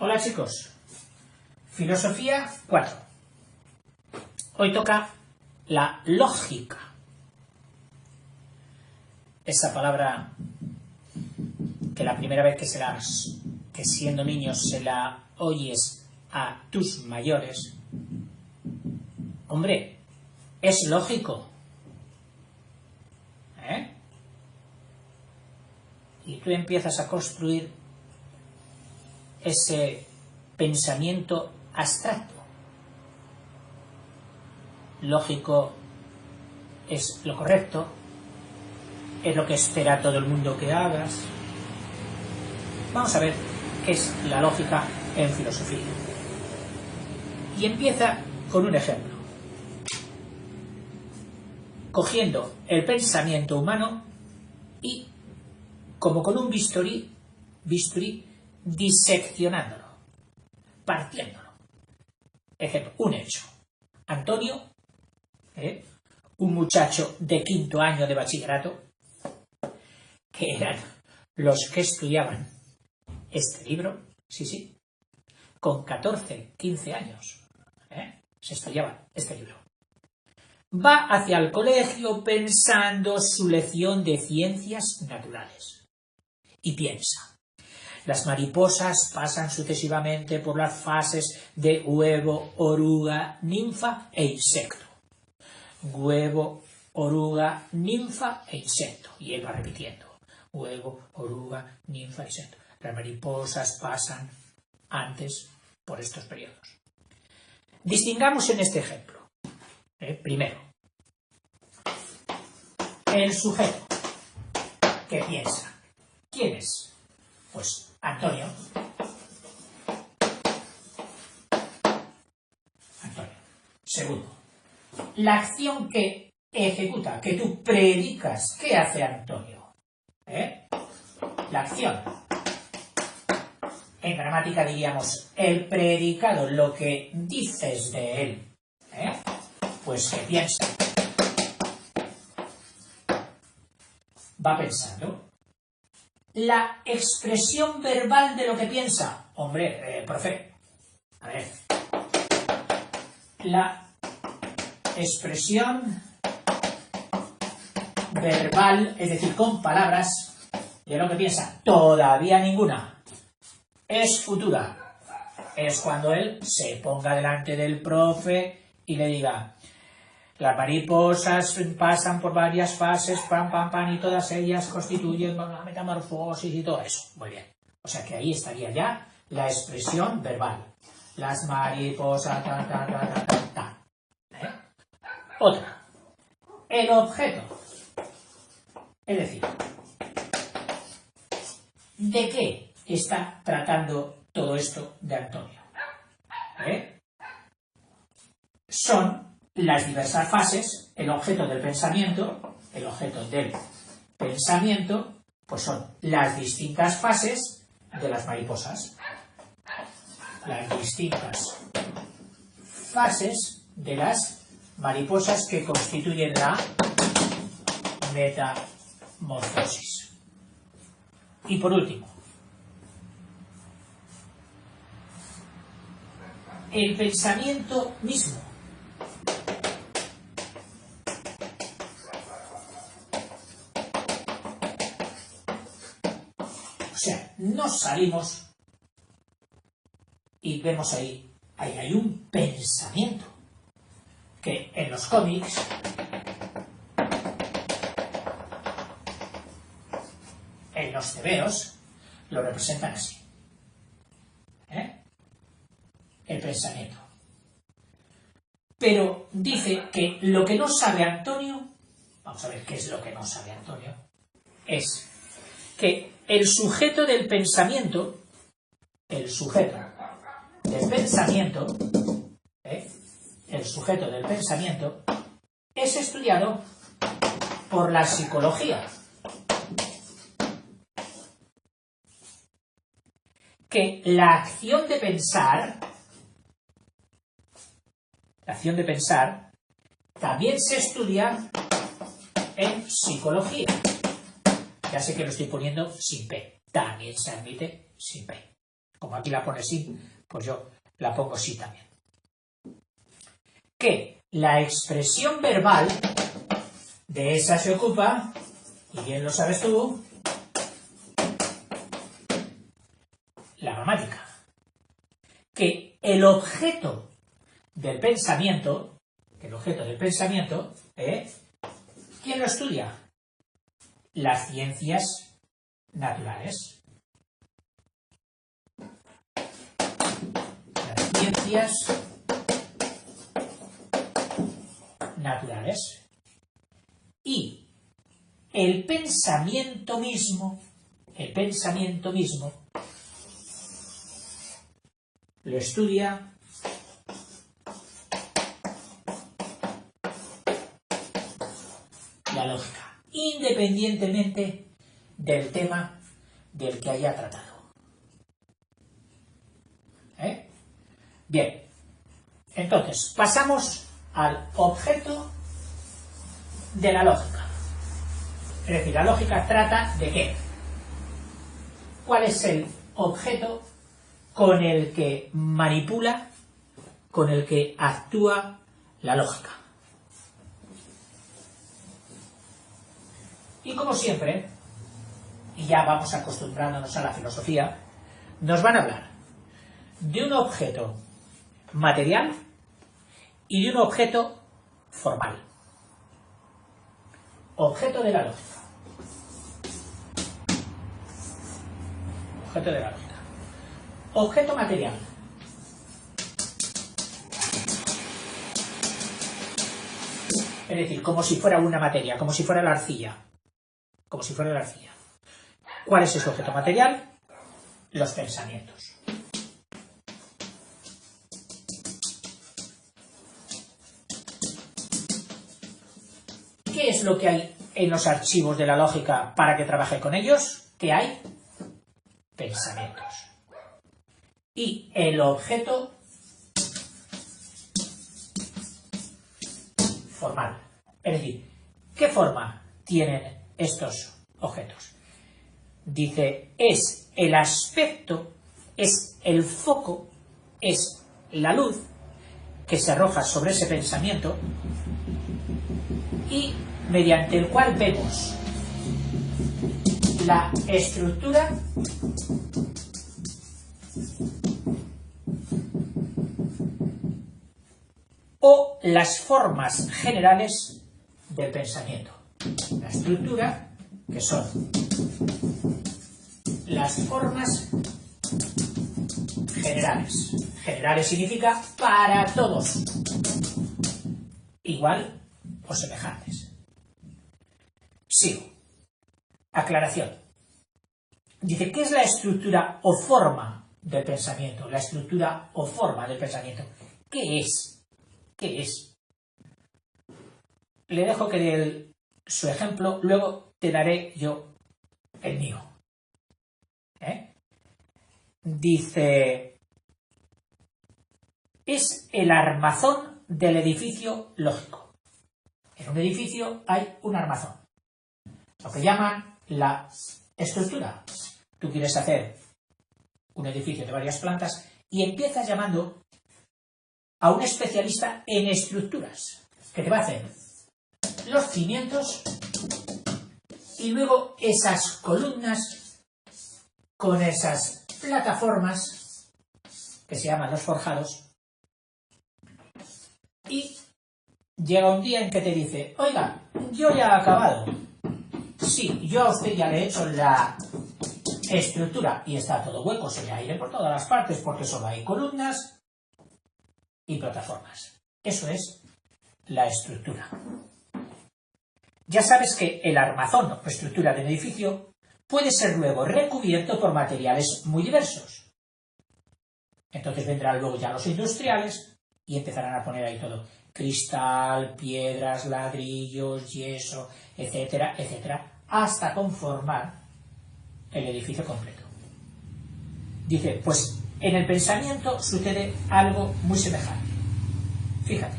Hola chicos, Filosofía 4. Hoy toca la lógica. Esa palabra que la primera vez que siendo niños se la oyes a tus mayores, hombre, es lógico. Y tú empiezas a construir ese pensamiento abstracto. Lógico es lo correcto, es lo que espera todo el mundo que hagas. Vamos a ver qué es la lógica en filosofía. Y empieza con un ejemplo. Cogiendo el pensamiento humano y, como con un bisturí, diseccionándolo, partiéndolo. Ejemplo, un hecho. Antonio, un muchacho de 5º año de bachillerato, que eran los que estudiaban este libro, sí, con 14, 15 años, se estudiaban este libro. Va hacia el colegio pensando su lección de ciencias naturales. Y piensa. Las mariposas pasan sucesivamente por las fases de huevo, oruga, ninfa e insecto. Huevo, oruga, ninfa e insecto. Y él va repitiendo. Huevo, oruga, ninfa e insecto. Las mariposas pasan antes por estos periodos. Distingamos en este ejemplo. Primero, el sujeto que piensa. ¿Quién es? Pues Antonio. Segundo, la acción que ejecuta, que tú predicas. ¿Qué hace Antonio? La acción. En gramática diríamos el predicado, lo que dices de él. Pues que piensa. Va pensando. La expresión verbal de lo que piensa. Hombre, profe, a ver. La expresión verbal, es decir, con palabras, de lo que piensa, todavía ninguna. Es futura. Es cuando él se ponga delante del profe y le diga: las mariposas pasan por varias fases, y todas ellas constituyen una metamorfosis y todo eso. Muy bien. O sea que ahí estaría ya la expresión verbal. Las mariposas, Otra. El objeto. Es decir, ¿de qué está tratando todo esto de Antonio? Son las diversas fases. El objeto del pensamiento, pues son las distintas fases de las mariposas. Las distintas fases de las mariposas que constituyen la metamorfosis. Y por último, el pensamiento mismo. O sea, nos salimos y vemos ahí hay un pensamiento que en los cómics en los tebeos lo representan así. El pensamiento. Pero dice que lo que no sabe Antonio, vamos a ver qué es lo que no sabe Antonio, es que el sujeto del pensamiento, es estudiado por la psicología. Que la acción de pensar también se estudia en psicología. Ya sé que lo estoy poniendo sin P. También se admite sin P. Como aquí la pone sin, pues yo la pongo sí también. Que la expresión verbal de esa se ocupa, y bien lo sabes tú, la gramática. Que el objeto del pensamiento, ¿quién lo estudia? Las ciencias naturales. Las ciencias naturales. Y el pensamiento mismo lo estudia la lógica, independientemente del tema del que haya tratado. Bien, entonces pasamos al objeto de la lógica. Es decir, la lógica trata de qué. ¿Cuál es el objeto con el que manipula, con el que actúa la lógica? Y como siempre, y ya vamos acostumbrándonos a la filosofía, nos van a hablar de un objeto material y de un objeto formal. Objeto de la lógica. Objeto de la lógica. Objeto material. Es decir, como si fuera una materia, como si fuera la arcilla. Como si fuera la arcilla. ¿Cuál es ese objeto material? Los pensamientos. ¿Qué es lo que hay en los archivos de la lógica para que trabaje con ellos? ¿Qué hay? Pensamientos. Y el objeto formal. Es decir, ¿qué forma tienen estos objetos? Dice, es el aspecto, es el foco, es la luz que se arroja sobre ese pensamiento y mediante el cual vemos la estructura o las formas generales del pensamiento. La estructura, que son las formas generales. Generales significa para todos, igual o semejantes. Sigo. Aclaración. Dice, ¿qué es la estructura o forma del pensamiento? La estructura o forma del pensamiento. ¿Qué es? ¿Qué es? Le dejo que dé su ejemplo, luego te daré yo el mío. Dice, es el armazón del edificio lógico. En un edificio hay un armazón, lo que llaman la estructura. Tú quieres hacer un edificio de varias plantas y empiezas llamando a un especialista en estructuras, que te va a hacer los cimientos y luego esas columnas con esas plataformas que se llaman los forjados, y llega un día en que te dice, oiga, yo ya he acabado. Sí, yo a usted ya le he hecho la estructura y está todo hueco, se le aire por todas las partes porque solo hay columnas y plataformas. Eso es la estructura. Ya sabes que el armazón o estructura del edificio puede ser luego recubierto por materiales muy diversos. Entonces vendrán luego ya los industriales y empezarán a poner ahí todo. Cristal, piedras, ladrillos, yeso, etcétera, etcétera, hasta conformar el edificio completo. Dice, pues en el pensamiento sucede algo muy semejante. Fíjate.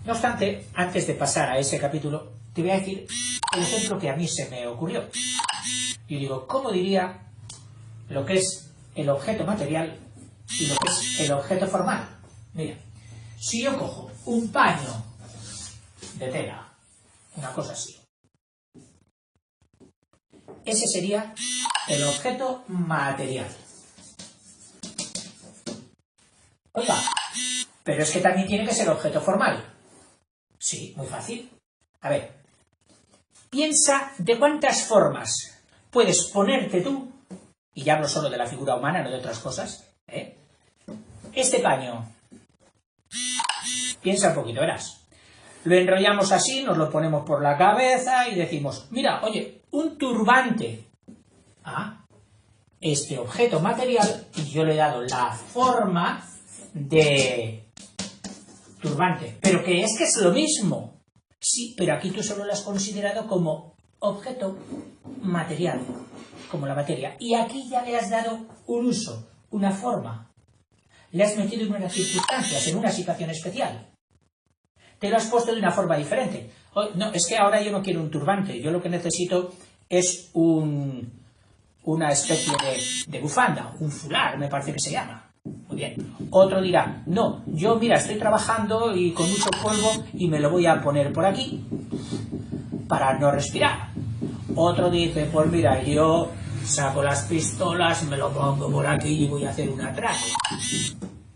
No obstante, antes de pasar a ese capítulo, te voy a decir el ejemplo que a mí se me ocurrió. Yo digo, ¿cómo diría lo que es el objeto material y lo que es el objeto formal. Mira, si yo cojo un paño de tela, una cosa así, ese sería el objeto material. Oiga, pero es que también tiene que ser objeto formal. Sí, muy fácil. A ver, piensa de cuántas formas puedes ponerte tú, y ya hablo solo de la figura humana, no de otras cosas, ¿eh? Este paño, piensa un poquito, verás. Lo enrollamos así, nos lo ponemos por la cabeza y decimos, mira, oye, un turbante. Ah, este objeto material, y yo le he dado la forma de turbante, pero que es lo mismo. Sí, pero aquí tú solo lo has considerado como objeto material, como la materia. Y aquí ya le has dado un uso, una forma. Le has metido en unas circunstancias, en una situación especial. Te lo has puesto de una forma diferente. No, es que ahora yo no quiero un turbante, yo lo que necesito es una especie de bufanda, un fular, me parece que se llama. Muy bien. Otro dirá, no, yo mira, estoy trabajando y con mucho polvo y me lo voy a poner por aquí para no respirar. Otro dice, pues mira, yo saco las pistolas, me lo pongo por aquí y voy a hacer un atraco.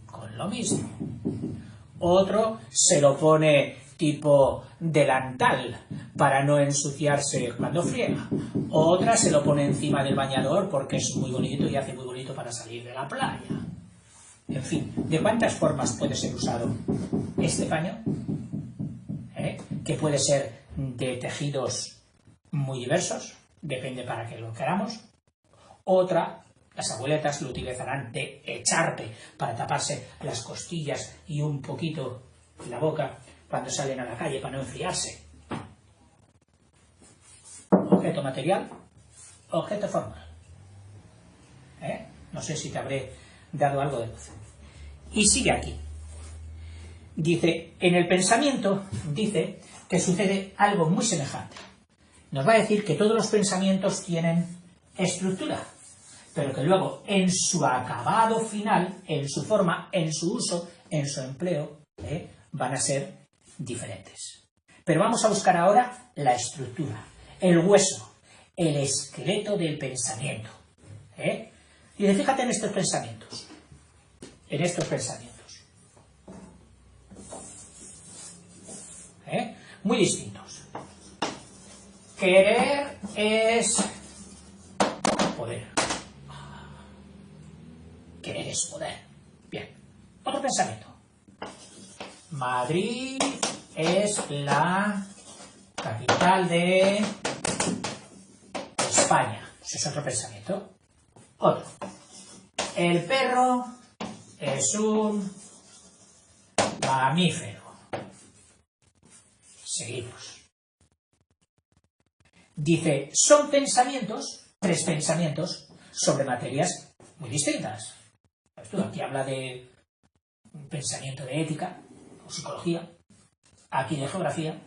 Con lo mismo. Otro se lo pone tipo delantal para no ensuciarse cuando friega. Otra se lo pone encima del bañador porque es muy bonito y hace muy bonito para salir de la playa. En fin, ¿de cuántas formas puede ser usado este paño? Que puede ser de tejidos muy diversos, depende para qué lo queramos. Otra, las abueletas lo utilizarán de echarpe para taparse las costillas y un poquito la boca cuando salen a la calle para no enfriarse. Objeto material, objeto formal. No sé si te habré dado algo de luz. Y sigue aquí. Dice, en el pensamiento, dice que sucede algo muy semejante. Nos va a decir que todos los pensamientos tienen estructura, pero que luego en su acabado final, en su forma, en su uso, en su empleo, van a ser diferentes. Pero vamos a buscar ahora la estructura, el hueso, el esqueleto del pensamiento. Y fíjate en estos pensamientos. Muy distintos. Querer es poder. Querer es poder. Bien. Otro pensamiento. Madrid es la capital de España. Ese es otro pensamiento. Otro. El perro es un mamífero. Seguimos. Dice, son pensamientos, 3 pensamientos, sobre materias muy distintas. Aquí habla de un pensamiento de ética, o psicología, aquí de geografía,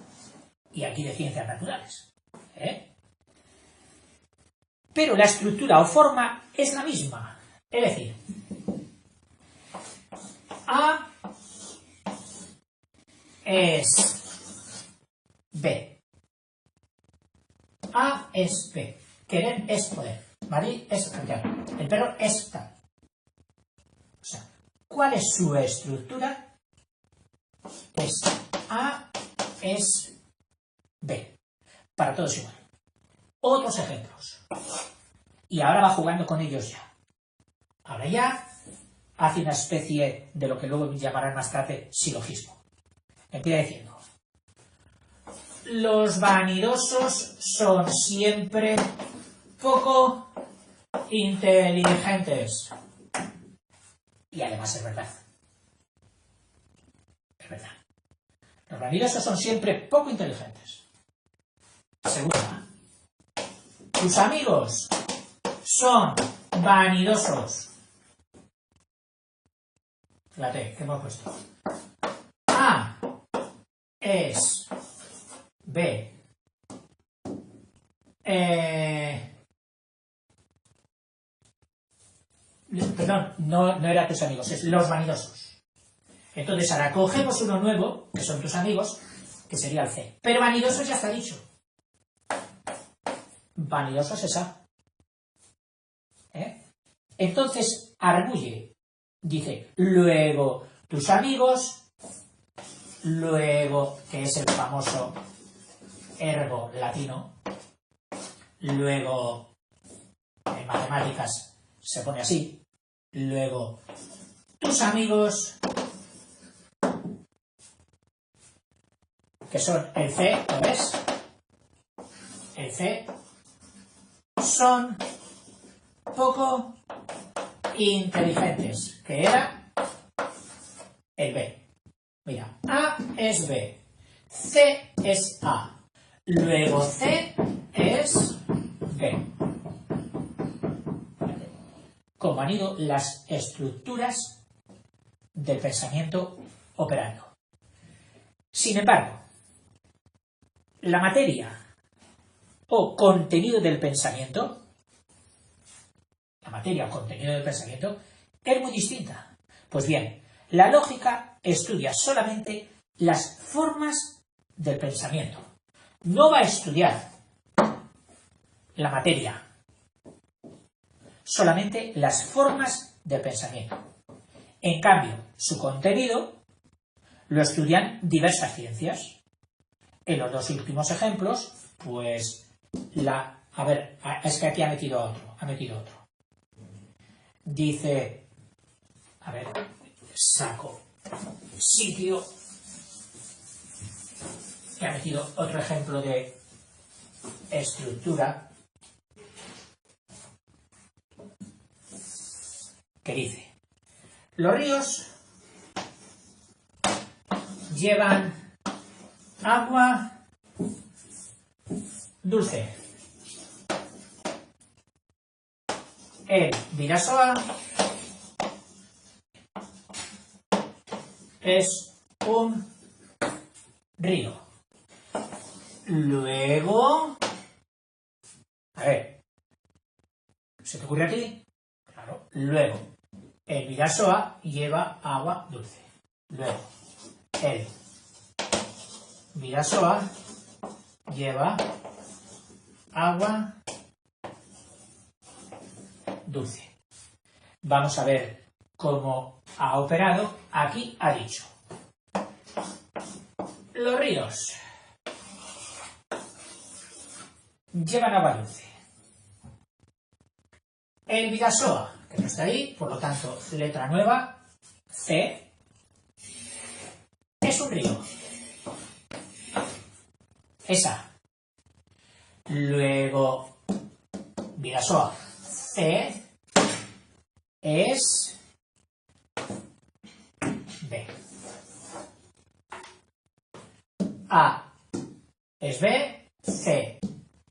y aquí de ciencias naturales. Pero la estructura o forma es la misma. Es decir, A es B. A es B. Querer es poder. Madrid es capital. El perro es tal. O sea, ¿cuál es su estructura? Es A es B. Para todos igual. Otros ejemplos. Y ahora va jugando con ellos ya. Ahora ya hace una especie de lo que luego llamarán más tarde silogismo. Empieza diciendo, los vanidosos son siempre poco inteligentes. Y además es verdad. Es verdad. Los vanidosos son siempre poco inteligentes. Segunda. Tus amigos son vanidosos. Fíjate, ¿qué hemos puesto? A es B. perdón, no era tus amigos, es los vanidosos. Entonces ahora cogemos uno nuevo, que son tus amigos, que sería el C. Pero vanidosos ya está dicho. Vanidosos es A. Entonces arguye, dice, luego tus amigos, luego, que es el famoso ergo latino, luego en matemáticas se pone así, luego tus amigos, que son el C, ¿lo ves? El C son poco inteligentes, que era el B. Mira, A es B, C es A, luego C es B. Como han ido las estructuras del pensamiento operando. Sin embargo, la materia o contenido del pensamiento, es muy distinta. Pues bien, la lógica estudia solamente las formas del pensamiento. No va a estudiar la materia, solamente las formas del pensamiento. En cambio, su contenido lo estudian diversas ciencias. En los dos últimos ejemplos, pues es que aquí ha metido otro. Dice, a ver, saco sitio, que ha metido otro ejemplo de estructura, que dice, los ríos llevan agua dulce. El Bidasoa es un río. Luego, a ver, ¿se te ocurre aquí? Claro. Luego, el Bidasoa lleva agua dulce. Luego, el Bidasoa lleva agua dulce. Vamos a ver cómo ha operado. Aquí ha dicho, los ríos llevan agua dulce. El Bidasoa, que no está ahí, por lo tanto, letra nueva, C, es un río. Esa. Luego, Bidasoa, C, es B. A es B, C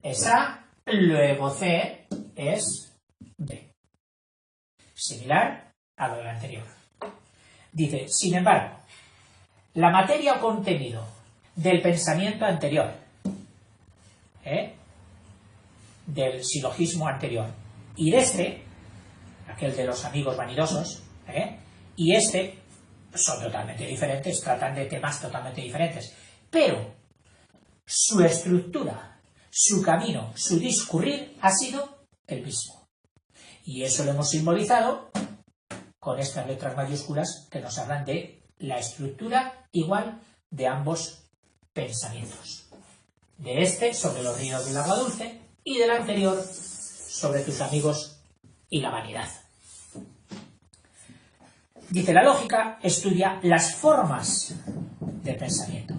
es A, luego C es B. Similar a lo del anterior. Dice, sin embargo, la materia o contenido del pensamiento anterior, del silogismo anterior, y de este, aquel de los amigos vanidosos, y este, son totalmente diferentes, tratan de temas totalmente diferentes, pero su estructura, su camino, su discurrir ha sido el mismo. Y eso lo hemos simbolizado con estas letras mayúsculas que nos hablan de la estructura igual de ambos pensamientos. De este sobre los ríos del agua dulce y del anterior sobre tus amigos y la vanidad. Dice, la lógica estudia las formas del pensamiento.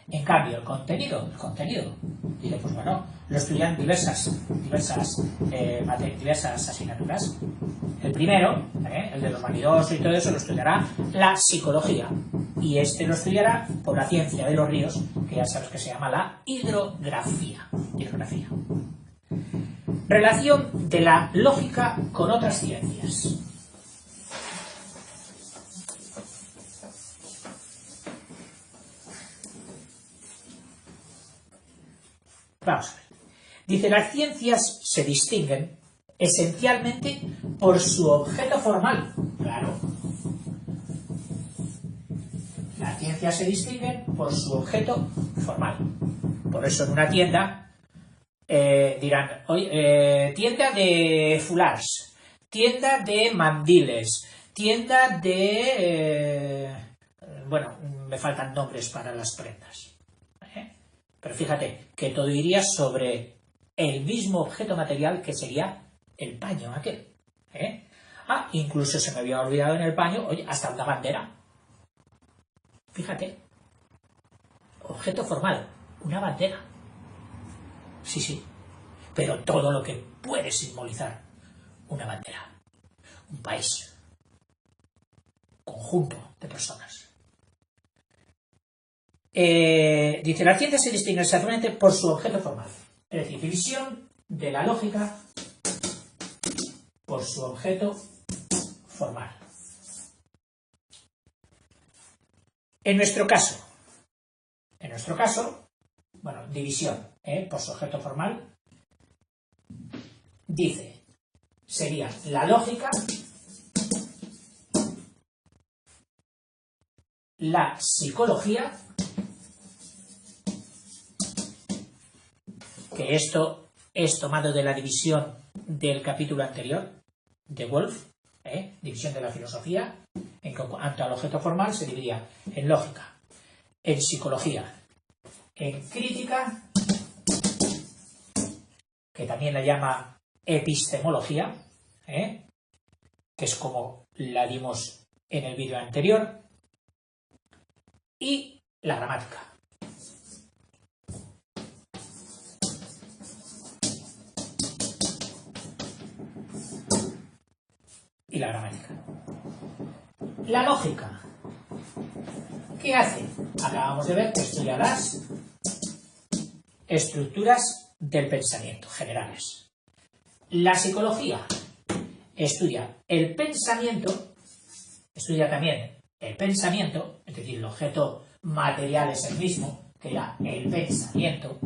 En cambio, el contenido, dice, pues bueno, lo estudian diversas asignaturas. El primero, el de los vanidosos y todo eso, lo estudiará la psicología. Y este lo estudiará por la ciencia de los ríos, que ya sabes que se llama la hidrografía. Relación de la lógica con otras ciencias. Vamos a ver. Dice, las ciencias se distinguen esencialmente por su objeto formal. Claro. Las ciencias se distinguen por su objeto formal. Por eso en una tienda dirán, tienda de fulars, tienda de mandiles, tienda de... bueno, me faltan nombres para las prendas. Pero fíjate que todo iría sobre el mismo objeto material que sería el paño aquel. Incluso se me había olvidado en el paño, oye, hasta una bandera. Fíjate, objeto formal, una bandera. Sí, pero todo lo que puede simbolizar una bandera, un país, conjunto de personas. Dice, la ciencia se distingue exactamente por su objeto formal, es decir, división de la lógica por su objeto formal. En nuestro caso, bueno, división por su objeto formal, dice, sería la lógica, la psicología, que esto es tomado de la división del capítulo anterior, de Wolff, división de la filosofía, en cuanto al objeto formal se dividía en lógica, en psicología, en crítica, que también la llama epistemología, que es como la dimos en el vídeo anterior, y la gramática. La lógica. ¿Qué hace? Acabamos de ver que estudia las estructuras del pensamiento generales. La psicología estudia el pensamiento, estudia también el pensamiento, es decir, el objeto material es el mismo, que era el pensamiento,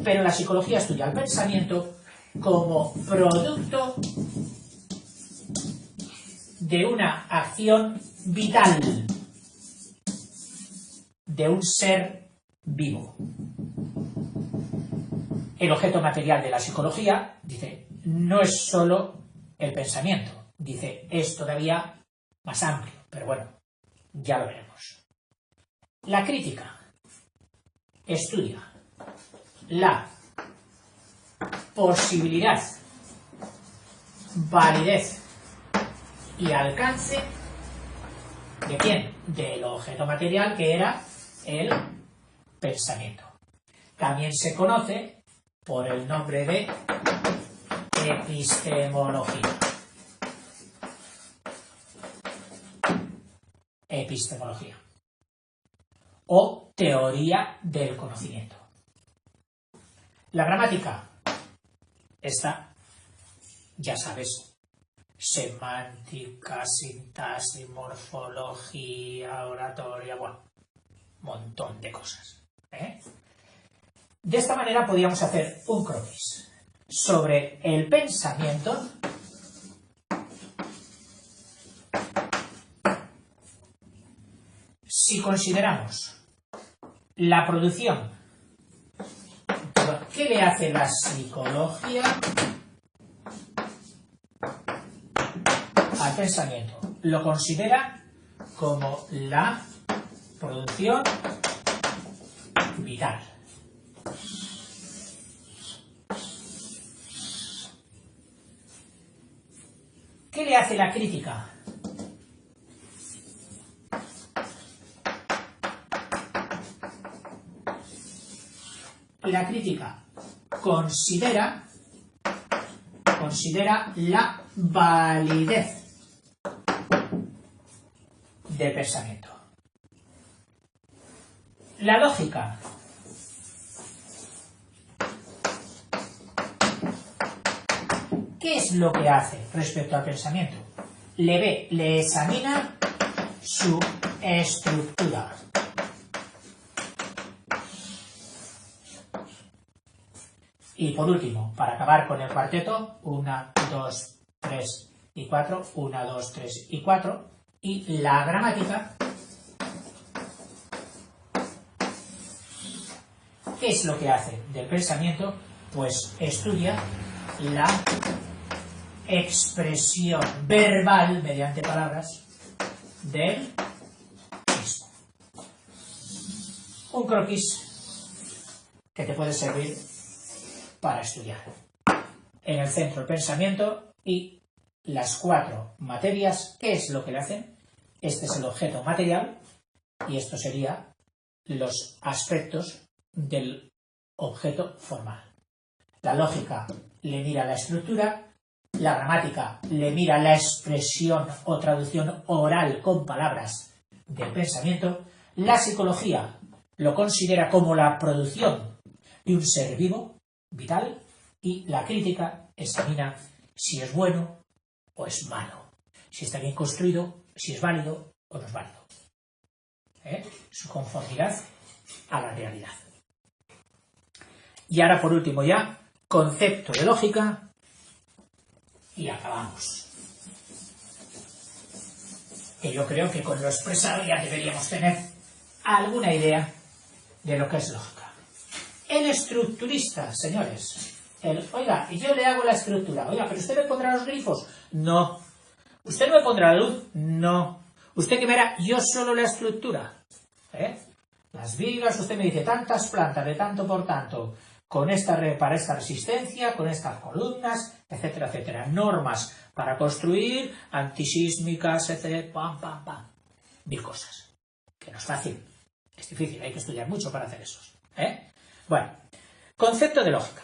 pero la psicología estudia el pensamiento como producto de una acción vital de un ser vivo. El objeto material de la psicología, dice, no es solo el pensamiento, dice, es todavía más amplio, pero bueno, ya lo veremos. La crítica estudia la posibilidad, validez y alcance ¿de quién? Del objeto material que era el pensamiento. También se conoce por el nombre de epistemología. Epistemología. O teoría del conocimiento. La gramática. Esta, ya sabes, semántica, sintaxis, morfología, oratoria, bueno, un montón de cosas. De esta manera podríamos hacer un croquis sobre el pensamiento si consideramos la producción. ¿Qué le hace la psicología al pensamiento? Lo considera como la producción vital. ¿Qué le hace la crítica? La crítica considera la validez del pensamiento. La lógica ¿qué es lo que hace respecto al pensamiento? Le examina su estructura. Y por último, para acabar con el cuarteto, 1, 2, 3 y 4, 1, 2, 3 y 4, y la gramática, ¿qué es lo que hace del pensamiento? Pues estudia la expresión verbal mediante palabras del mismo. Un croquis que te puede servir para estudiar. En el centro el pensamiento y las 4 materias, ¿qué es lo que le hacen? Este es el objeto material y esto sería los aspectos del objeto formal. La lógica le mira la estructura, la gramática le mira la expresión o traducción oral con palabras del pensamiento, la psicología lo considera como la producción de un ser vivo, vital, y la crítica examina si es bueno o es malo, si está bien construido, si es válido o no es válido. Su conformidad a la realidad. Y ahora por último ya, concepto de lógica y acabamos. Que yo creo que con lo expresado ya deberíamos tener alguna idea de lo que es lógica. El estructurista, señores. Oiga, yo le hago la estructura. Oiga, pero usted me pondrá los grifos. No. ¿Usted no me pondrá la luz? No. ¿Usted que me hará? Yo solo la estructura. Las vigas, usted me dice tantas plantas de tanto por tanto, con para esta resistencia, con estas columnas, etcétera, etcétera. Normas para construir, antisísmicas, etcétera, pam, pam, pam. 1000 cosas. Que no es fácil. Es difícil, hay que estudiar mucho para hacer eso. Bueno, concepto de lógica.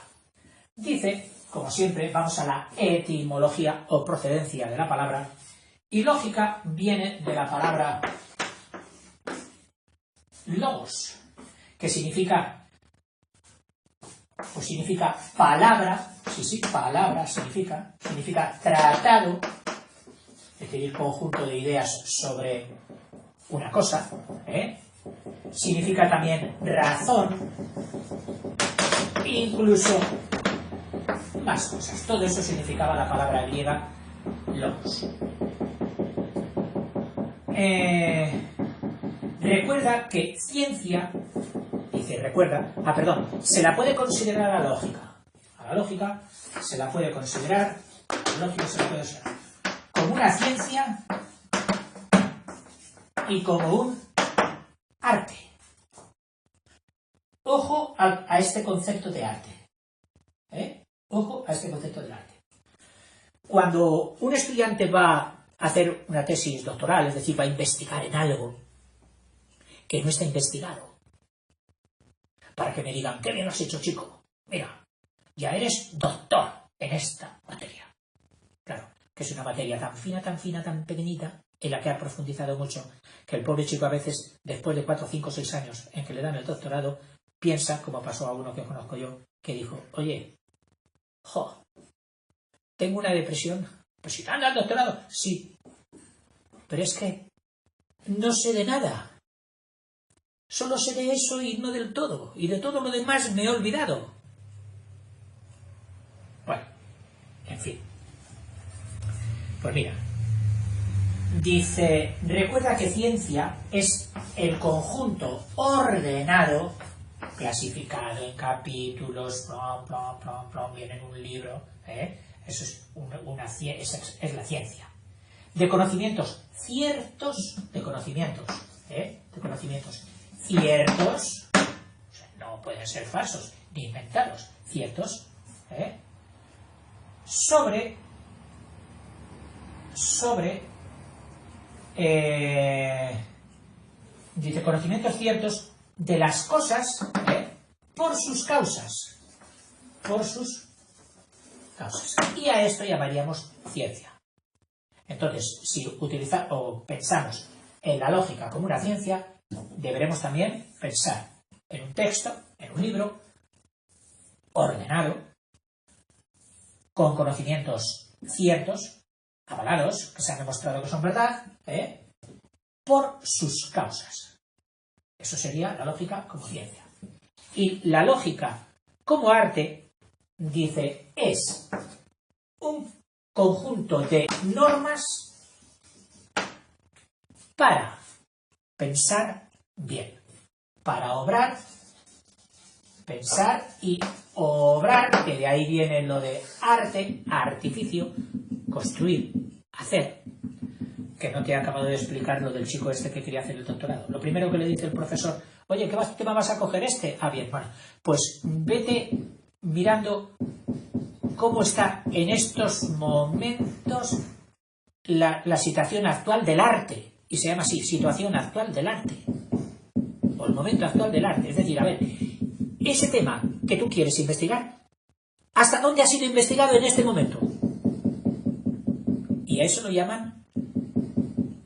Dice, como siempre, vamos a la etimología o procedencia de la palabra, y lógica viene de la palabra logos, que significa, pues significa palabra, palabra significa tratado, es decir, conjunto de ideas sobre una cosa, significa también razón, incluso más cosas. Todo eso significaba la palabra griega logos. Recuerda que ciencia, se la puede considerar a la lógica. A la lógica se la puede considerar, como una ciencia y como un arte. Ojo a este concepto de arte. Ojo a este concepto del arte. Cuando un estudiante va a hacer una tesis doctoral, es decir, va a investigar en algo que no está investigado, para que me digan, qué bien lo has hecho, chico, mira, ya eres doctor en esta materia. Claro, que es una materia tan fina, tan pequeñita, en la que ha profundizado mucho, que el pobre chico a veces, después de 4, 5, 6 años en que le dan el doctorado, piensa, como pasó a uno que conozco yo, que dijo, oye, tengo una depresión, pues si te han dado el doctorado, sí, pero es que no sé de nada. Solo sé de eso y no del todo. Y de todo lo demás me he olvidado. Bueno, en fin. Pues mira. Dice, recuerda que ciencia es el conjunto ordenado, clasificado en capítulos, viene en un libro, eso es es la ciencia. De conocimientos ciertos, ciertos, o sea, no pueden ser falsos ni inventados, ciertos, sobre dice conocimientos ciertos de las cosas por sus causas, y a esto llamaríamos ciencia. Entonces, si pensamos en la lógica como una ciencia, deberemos también pensar en un texto, en un libro, ordenado, con conocimientos ciertos, avalados, que se han demostrado que son verdad, por sus causas. Eso sería la lógica como ciencia. Y la lógica como arte dice, es un conjunto de normas para pensar bien, para obrar, pensar y obrar, que de ahí viene lo de arte, artificio, construir, hacer, que no te he acabado de explicar lo del chico este que quería hacer el doctorado. Lo primero que le dice el profesor, oye, ¿qué tema vas a coger este? Ah, bien, bueno, pues vete mirando cómo está en estos momentos la situación actual del arte, y se llama así, situación actual del arte, o el momento actual del arte. Es decir, a ver, ese tema que tú quieres investigar, ¿hasta dónde ha sido investigado en este momento? Y a eso lo llaman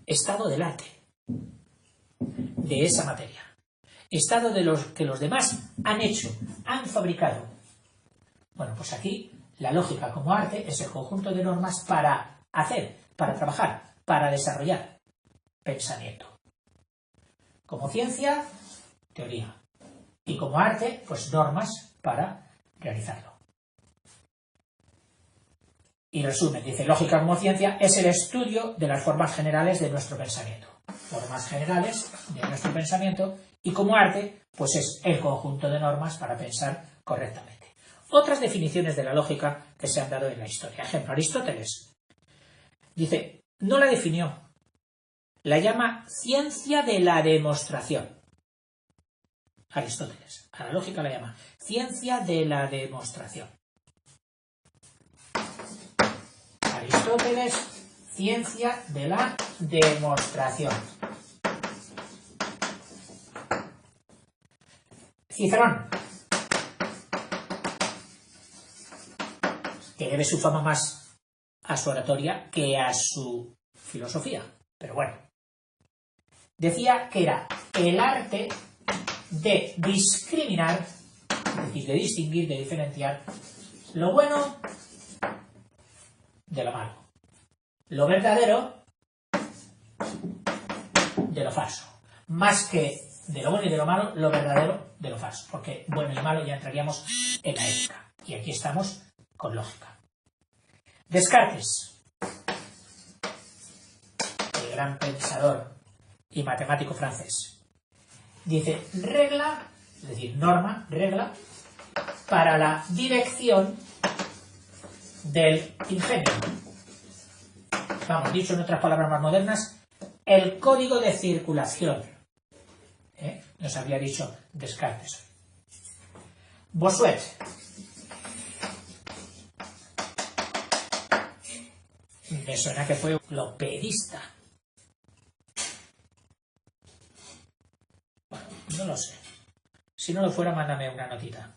estado del arte, de esa materia. Estado de los que los demás han hecho, han fabricado. Bueno, pues aquí la lógica como arte es el conjunto de normas para hacer, para trabajar, para desarrollar pensamiento. Como ciencia, teoría. Y como arte, pues normas para realizarlo. Y resumen, dice, lógica como ciencia es el estudio de las formas generales de nuestro pensamiento. Formas generales de nuestro pensamiento, y como arte, pues es el conjunto de normas para pensar correctamente. Otras definiciones de la lógica que se han dado en la historia. Ejemplo, Aristóteles dice, no la definió, la llama ciencia de la demostración. Aristóteles, a la lógica la llama ciencia de la demostración. Aristóteles, ciencia de la demostración. Cicerón, que debe su fama más a su oratoria que a su filosofía, pero bueno, decía que era el arte de discriminar, es decir, de distinguir, de diferenciar lo bueno de lo malo, lo verdadero de lo falso, más que de lo bueno y de lo malo, lo verdadero de lo falso, porque bueno y malo ya entraríamos en la ética, y aquí estamos con lógica. Descartes, el gran pensador y matemático francés, dice regla, es decir, norma, regla, para la dirección del ingenio. Vamos, dicho en otras palabras más modernas, el código de circulación. Nos había dicho Descartes. Bossuet. Me suena que fue lopedista. Bueno, no lo sé. Si no lo fuera, mándame una notita.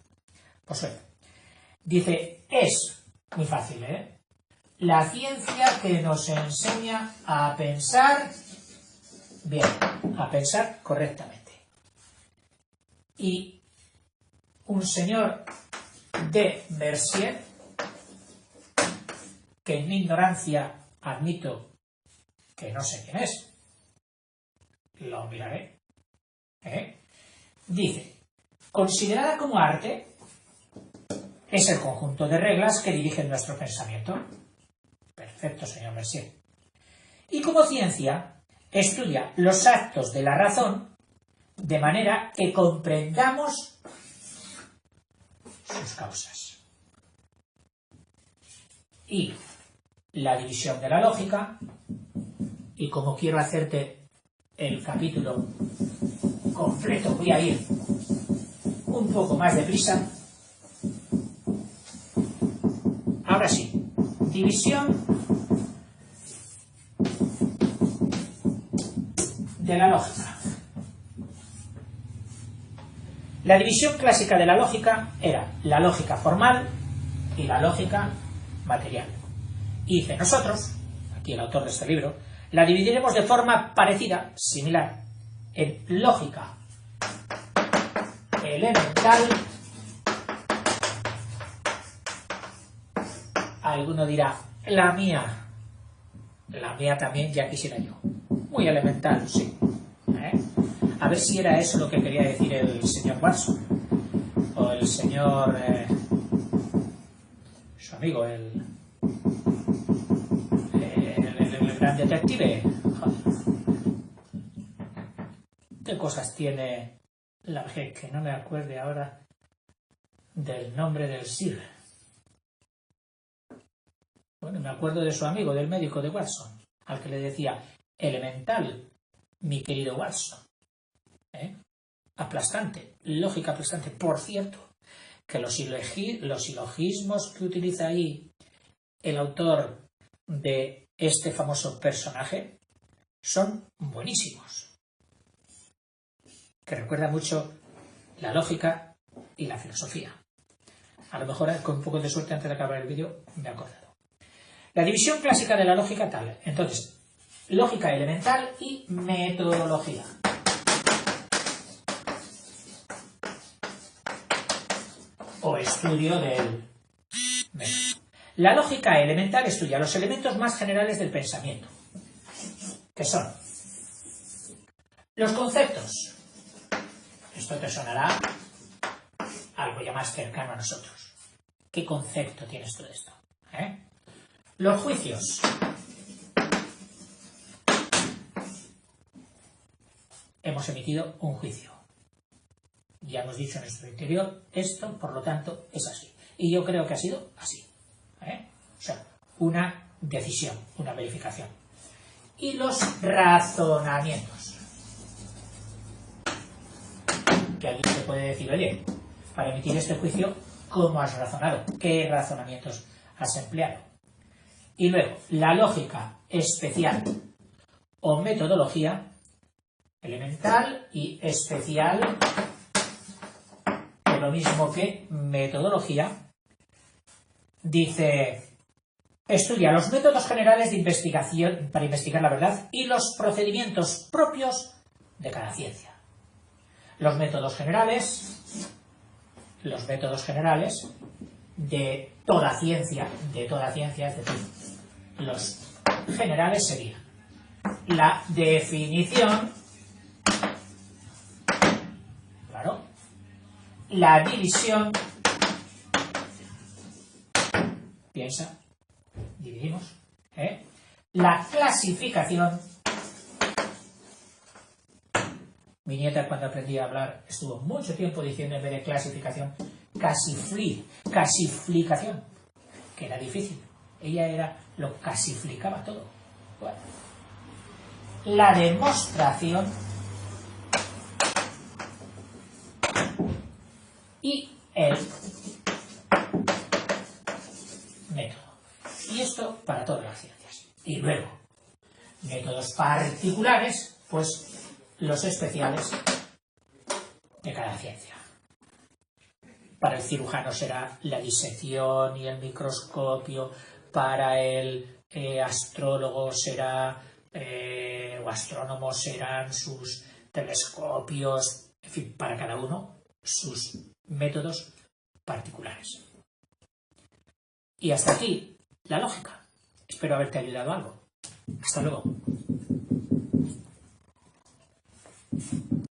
Bossuet. Dice, es muy fácil, la ciencia que nos enseña a pensar bien, a pensar correctamente. Y un señor de Mercier, que en mi ignorancia admito que no sé quién es, lo miraré, dice, considerada como arte, es el conjunto de reglas que dirigen nuestro pensamiento. Perfecto, señor Mercier. Y como ciencia, estudia los actos de la razón de manera que comprendamos sus causas. Y la división de la lógica, y como quiero hacerte el capítulo completo, voy a ir un poco más deprisa. Ahora sí, división de la lógica. La división clásica de la lógica era la lógica formal y la lógica material. Y dice, nosotros, aquí el autor de este libro, la dividiremos de forma parecida, similar, en lógica elemental. Alguno dirá, la mía también ya quisiera yo. Muy elemental, sí. A ver si era eso lo que quería decir el señor Watson o el señor amigo, el gran detective. ¿Qué cosas tiene la que no me acuerde ahora del nombre del Sir? Bueno, me acuerdo de su amigo, del médico de Watson, al que le decía elemental, mi querido Watson. Aplastante, lógica aplastante. Por cierto, que los silogismos que utiliza ahí el autor de este famoso personaje son buenísimos. Que recuerda mucho la lógica y la filosofía. A lo mejor con un poco de suerte antes de acabar el vídeo me he acordado. La división clásica de la lógica tal. Entonces, lógica elemental y metodología. O estudio del método. La lógica elemental estudia los elementos más generales del pensamiento, que son los conceptos. Esto te sonará algo ya más cercano a nosotros. ¿Qué concepto tienes tú de esto? Los juicios. Hemos emitido un juicio. Ya hemos dicho en nuestro interior, esto, por lo tanto, es así. Y yo creo que ha sido así. O sea, una decisión, una verificación. Y los razonamientos. Que alguien te puede decir, oye, para emitir este juicio, ¿cómo has razonado? ¿Qué razonamientos has empleado? Y luego, la lógica especial o metodología, elemental y especial, lo mismo que metodología, dice, estudia los métodos generales de investigación para investigar la verdad y los procedimientos propios de cada ciencia. Los métodos generales de toda ciencia, es decir, los generales serían la definición, claro, la división, piensa, dividimos, la clasificación. Mi nieta, cuando aprendí a hablar, estuvo mucho tiempo diciendo en vez de clasificación, casiflicación, que era difícil. Ella lo casiflicaba todo. Bueno. La demostración y el método. Y esto para todas las ciencias. Y luego, métodos particulares, pues los especiales de cada ciencia. Para el cirujano será la disección y el microscopio, para el astrólogo será, o astrónomo serán sus telescopios, en fin, para cada uno sus métodos particulares. Y hasta aquí la lógica. Espero haberte ayudado algo. Hasta luego.